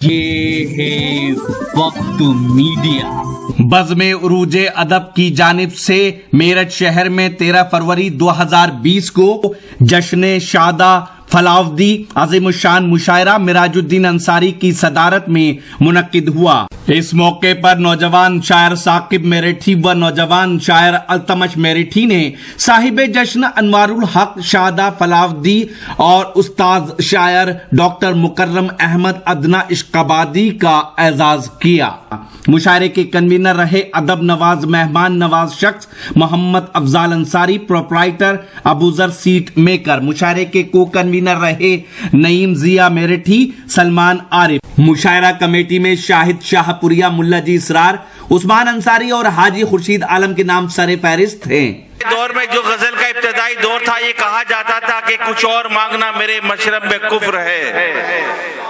ये है वक्त मीडिया। बज़्म उरूज अदब की जानिब से मेरठ शहर में 13 फरवरी 2020 को जश्न शादा फलावदी अज़ीमुश्शान मुशायरा मिराजुद्दीन अंसारी की सदारत में मुनक्किद हुआ। इस मौके पर नौजवान शायर साकिब मेरठी व नौजवान शायर अल्तमश मेरठी ने साहिब जश्न अनवारुल हक शादा फलावदी और उस्ताद शायर डॉक्टर मुकर्रम अहमद अदना इश्काबादी का एजाज किया। मुशायरे के कन्वीनर रहे अदब नवाज मेहमान नवाज शख्स Mohammad Afzal Ansari proprietor Abuzar seat maker. मुशायरे के को कन्वीनर रहे नईम जिया मेरठी सलमान आरिफ। मुशायरा कमेटी में शाहिद शाहपुरिया मुल्ला जी इसरार उस्मान अंसारी और हाजी खुर्शीद आलम के नाम सरे फहरिस्त थे। दौर में जो गजल का इब्तदाई दौर था, ये कहा जाता था कि कुछ और मांगना मेरे मशरब में कुफ्र है,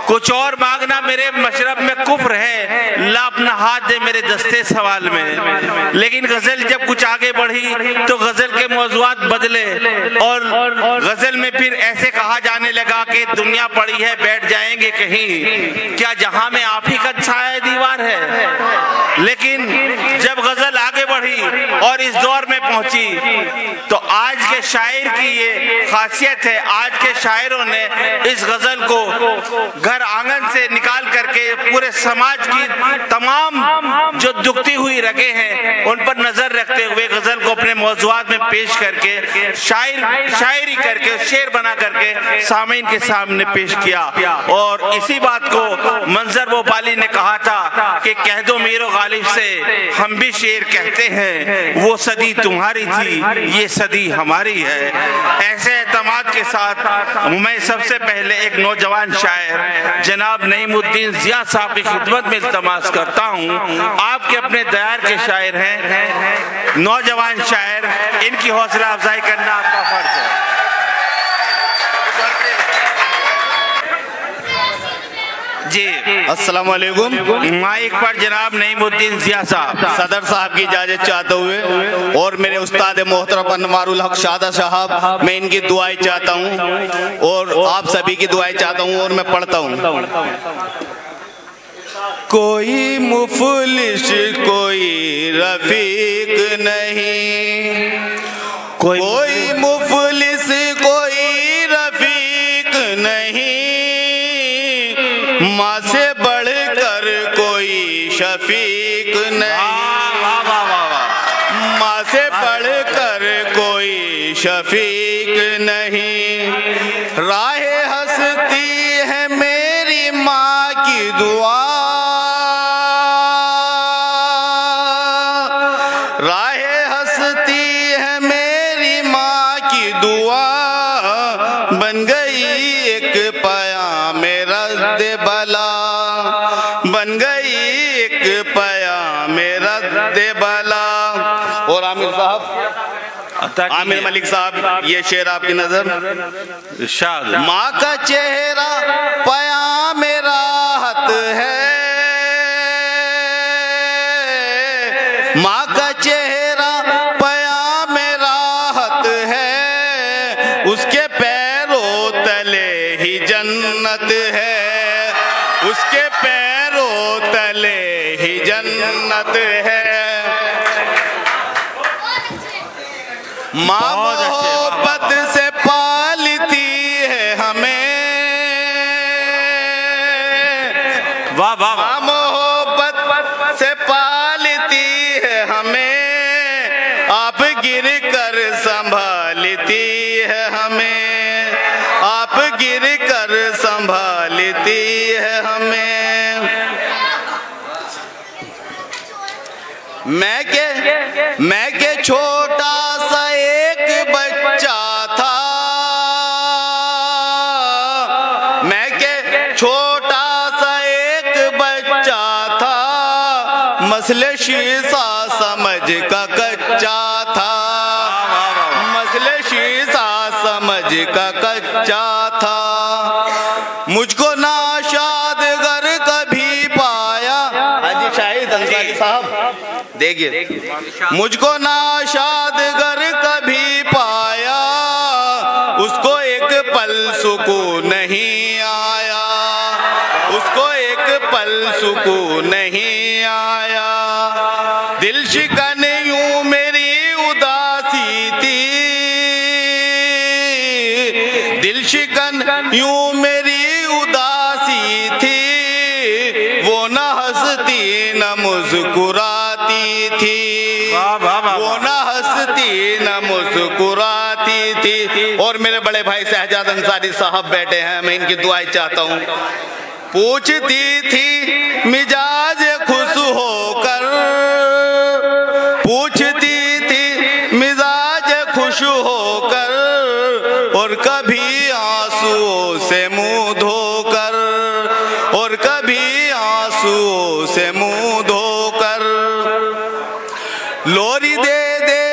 कुछ और मांगना मेरे मशरब में कुफ्र है, ला अपना हाथ दे मेरे दस्ते सवाल में। लेकिन गजल जब कुछ आगे बढ़ी तो गजल के मौजुआत बदले और गजल में फिर ऐसे कहा जाने लगा कि दुनिया पड़ी है बैठ जाएंगे कहीं, क्या जहां में आप ही का छाया दीवार है। लेकिन जब गजल आगे बढ़ी और इस दौर में पहुंची तो आज के शायर की ये खासियत है, आज के शायरों ने इस गजल को घर आंगन से निकाल करके पूरे समाज की तमाम जो दुखती हुई रगे हैं उन पर नजर रखते हुए गजल को अपने मौजुआत में पेश करके शायरी करके शेर बना करके सामीन के सामने पेश किया। और इसी बात को मंजर भोपाली ने कहा था कि कह दो मीरो गालिब से हम भी शेर कहते हैं, वो सदी तुम्हारी थी ये सदी हमारी है। ऐसे एतमाद के साथ मैं सबसे पहले एक नौजवान शायर जनाब नईमुद्दीन जिया साहब की खिदमत में इल्तमास करता हूँ। आपके अपने दयार के शायर हैं, नौजवान शायर, इनकी हौसला अफजाई करना आपका फर्ज है। जी अस्सलाम वालेकुम। माइक पर जनाब नईमुद्दीन जिया साहब। सदर साहब की इजाजत चाहते हुए और मेरे उस्ताद मोहतरम अनवारुल हक शादा साहब, मैं इनकी दुआएं चाहता हूँ और आप सभी की दुआएं चाहता हूँ और मैं पढ़ता हूँ। कोई मुफलिस कोई रफीक नहीं, कोई मुफलिस कोई रफीक नहीं, माँ से बढ़कर कोई शफीक नहीं, माँ से बढ़कर कोई शफीक नहीं। राहे हंसती है मेरी माँ की दुआ, राहे हंसती है मेरी माँ की दुआ, बन गई एक पयाम रद्द बला, बन गई एक पयाम रद्द बला। और आमिर साहब, आमिर मलिक साहब, ये शेर आपकी नजर। माँ का चेहरा पयाम राहत है, माँ का चेहरा पयाम राहत है, उसके पैरों तले ही जन्नत है, उसके पैरों तले ही जन्नत है। माँ मोहब्बत से पालती है हमें, वाह वाह, माँ मोहब्बत से पालती है हमें, आप गिर कर संभालती है हमें, आप गिर कर संभालती है हमें। मैं के छोटा सा एक बच्चा था, मैं के छोटा सा एक बच्चा था, मसले शीशा समझ का कच्चा था, मसले शीशा समझ का कच्चा था। मुझको नाशाद गर कभी पाया, हाजी शाहिद अंसारी साहब देखिए, मुझको नाशाद गर कभी पाया, उसको एक पल सुकून नहीं आया, उसको एक पल सुकून नहीं आया। दिल शिकन यूं मेरी उदासी थी, दिल शिकन यूं मेरी उदासी थी, वो न हंसती न मुस्कुराती थी, वो न हंसती न मुस्कुराती थी। और मेरे बड़े भाई शहजाद अंसारी साहब बैठे हैं, मैं इनकी दुआएं चाहता हूँ। पूछती थी मिजाज खुश होकर, पूछती थी मिजाज खुश होकर, और कभी आंसुओं से मुंह धोकर, और कभी आंसुओं से मुंह धोकर। लोरी दे दे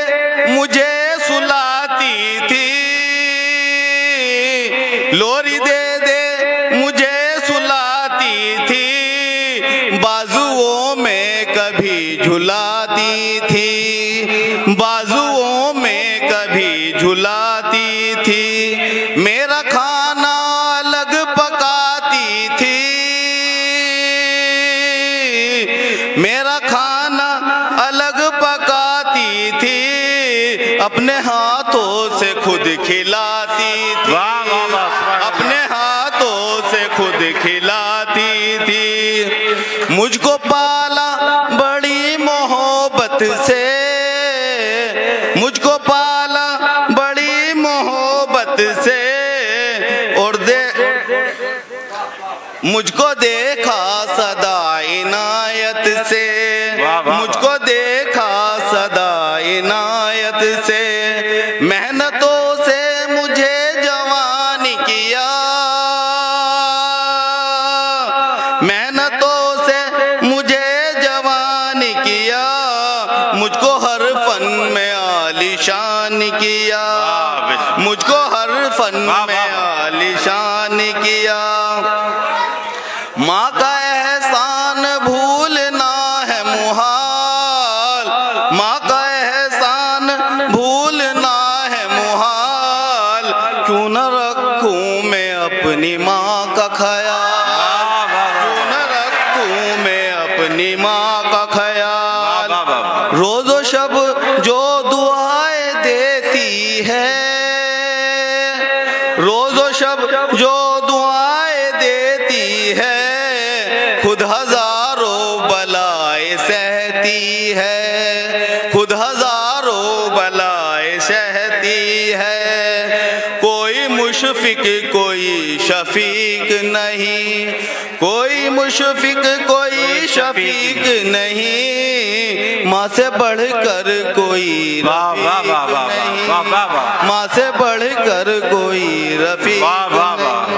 मुझे सुलाती थी, लोरी दे दे मुझे सुलाती थी, बाजुओं में कभी झुलाती थी, बाजुओं में कभी झुलाती थी। मेरा खाना अलग पकाती थी, मेरा खाना अलग पकाती थी, अपने हाथों से खुद खिलाती थी, अपने हाथों से खुद खिलाती थी। मुझको पाला बड़ी मोहब्बत से, मुझको पाला बड़ी मोहब्बत से, और मुझको देखा सदा इनायत से, मुझको देखा सदा इनायत से। मेहनतों से मुझे जवान किया, मेहनतों से मुझे जवान किया, मुझको हर फन में आलीशान किया, मुझको हर फन में आलीशान किया। माँ का एहसान भूलना है मुहाल, माँ का एहसान भूलना है मुहाल, क्यों न रखूं मैं अपनी माँ का ख्याल, क्यों न रखूं मैं अपनी माँ का ख्याल। रोज़ो शब जो दुआएं देती है, रोज़ो शब जो दुआएं देती है, खुद हजारों बलाएं सहती है, खुद हजारों बलाएं सहती है। कोई मुशफिक कोई शफीक नहीं, कोई मुशफिक कोई शफीक नहीं, माँ से बढ़कर कोई रफीक नहीं, माँ से बढ़कर कोई रफीक नहीं।